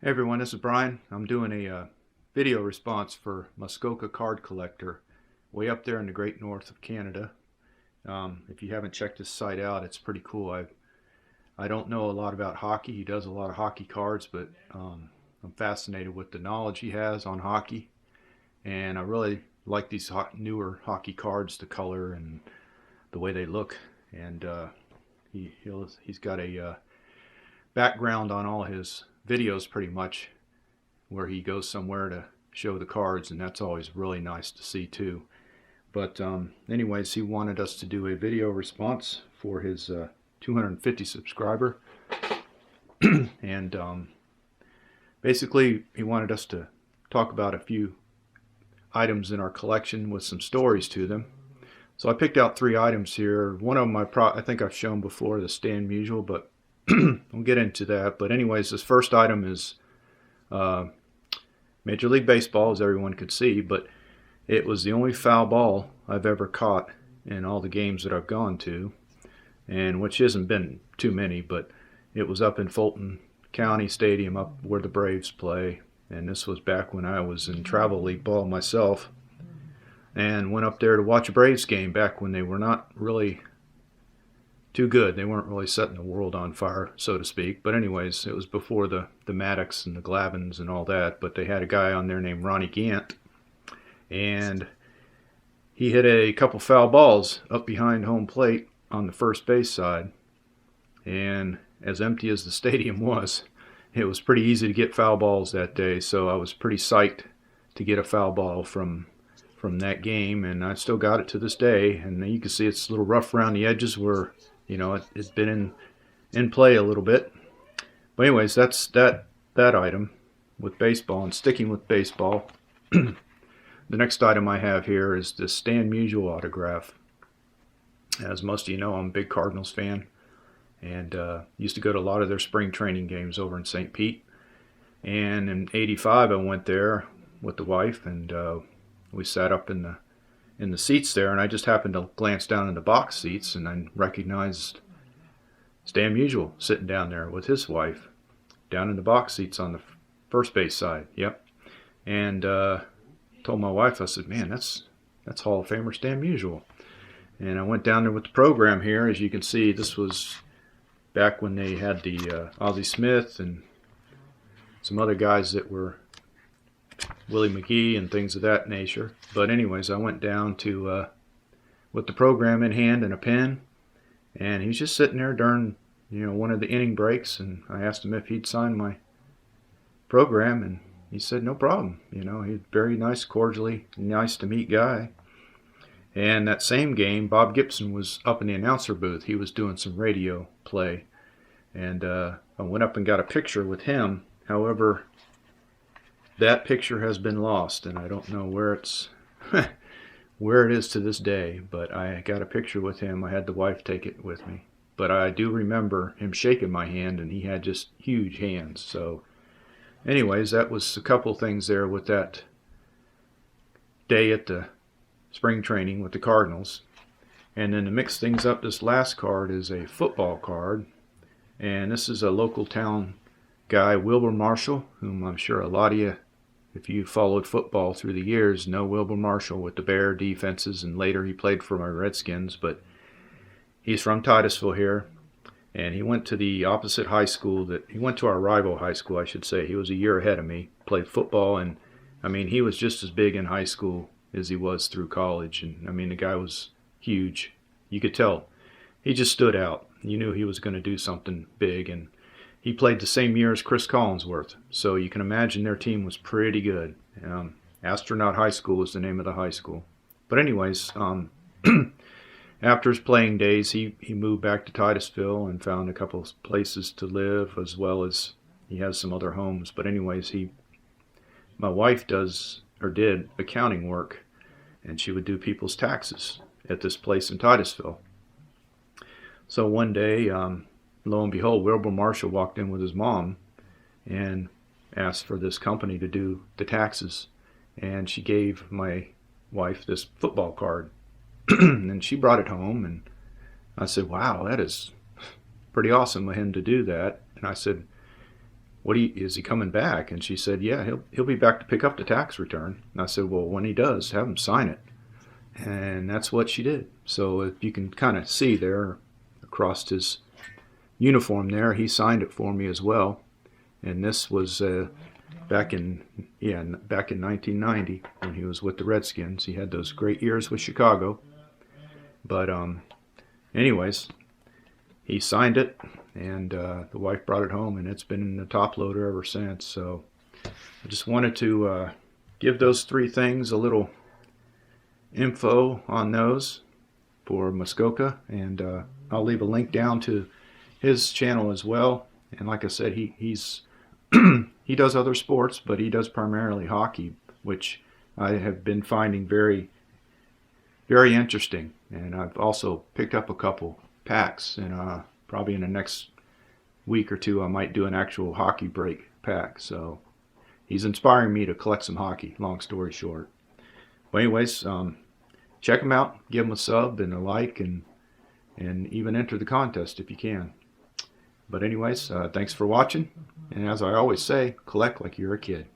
Hey everyone, this is Brian. I'm doing a video response for Muskoka Card Collector, way up there in the great north of Canada. If you haven't checked his site out, it's pretty cool. I don't know a lot about hockey. He does a lot of hockey cards, but I'm fascinated with the knowledge he has on hockey, and I really like these newer hockey cards, the color and the way they look. And he's got a background on all his videos pretty much where he goes somewhere to show the cards, and that's always really nice to see too. But anyways, he wanted us to do a video response for his 250 subscriber and basically he wanted us to talk about a few items in our collection with some stories to them. So I picked out 3 items here. One of them I think I've shown before, the stand Musial, but we'll get into that. But anyways, this first item is Major League Baseball, as everyone could see, but it was the only foul ball I've ever caught in all the games that I've gone to, and which hasn't been too many, but it was up in Fulton County Stadium, up where the Braves play, and this was back when I was in travel league ball myself, and went up there to watch a Braves game back when they were not really too good. They weren't really setting the world on fire, so to speak. But anyways, it was before the Maddocks and the Glavins and all that. But they had a guy on there named Ronnie Gant, and he hit a couple foul balls up behind home plate on the first base side. And as empty as the stadium was, it was pretty easy to get foul balls that day. So I was pretty psyched to get a foul ball from that game, and I still got it to this day. And you can see it's a little rough around the edges where, you know, it's been in play a little bit. But anyways, that's that item with baseball. And sticking with baseball, the next item I have here is the Stan Musial autograph. As most of you know, I'm a big Cardinals fan, and used to go to a lot of their spring training games over in St. Pete. And in '85, I went there with the wife, and we sat up in the seats there, and I just happened to glance down in the box seats, and I recognized Stan Musial sitting down there with his wife down in the box seats on the first base side. Yep. And told my wife, I said, man, that's Hall of Famer Stan Musial. And I went down there with the program here. As you can see, this was back when they had the Ozzie Smith and some other guys that were Willie McGee and things of that nature. But anyways, I went down to with the program in hand and a pen, and he was just sitting there during one of the inning breaks, and I asked him if he'd sign my program, and he said no problem. He's a very nice, cordially nice to meet guy. And that same game, Bob Gibson was up in the announcer booth. He was doing some radio play, and I went up and got a picture with him. However, that picture has been lost, and I don't know where it's where it is to this day, but I got a picture with him. I had the wife take it with me, but I do remember him shaking my hand, and he had just huge hands. So anyways, that was a couple things there with that day at the spring training with the Cardinals. And then to mix things up, this last card is a football card, and this is a local town guy, Wilbur Marshall, whom I'm sure a lot of you, if you followed football through the years, know Wilbur Marshall with the Bear defenses, and later he played for my Redskins. But he's from Titusville here, and he went to the opposite high school he went to our rival high school, I should say. He was a year ahead of me, played football, and I mean, he was just as big in high school as he was through college. And I mean, the guy was huge. You could tell. He just stood out. You knew he was going to do something big, and he played the same year as Chris Collinsworth, so you can imagine their team was pretty good. Astronaut High School is the name of the high school. But anyways, after his playing days, he moved back to Titusville and found a couple of places to live, as well as he has some other homes. But anyways, my wife did accounting work, and she would do people's taxes at this place in Titusville. So one day, lo and behold, Wilbur Marshall walked in with his mom and asked for this company to do the taxes. And she gave my wife this football card. And she brought it home, and I said, wow, that is pretty awesome of him to do that. And I said, is he coming back? And she said, yeah, he'll be back to pick up the tax return. And I said, well, when he does, have him sign it. And that's what she did. So if you can kind of see there across his uniform there, he signed it for me as well. And this was back in 1990 when he was with the Redskins. He had those great years with Chicago. But anyways, he signed it, and the wife brought it home, and it's been in the top loader ever since. So I just wanted to give those three things a little info on those for Muskoka, and I'll leave a link down to his channel as well. And like I said, he's he does other sports, but he does primarily hockey, which I have been finding very, very interesting. And I've also picked up a couple packs, and probably in the next week or two I might do an actual hockey break pack. So he's inspiring me to collect some hockey, long story short. But anyways, check him out, give him a sub and a like, and even enter the contest if you can. But anyways, thanks for watching, and as I always say, collect like you're a kid.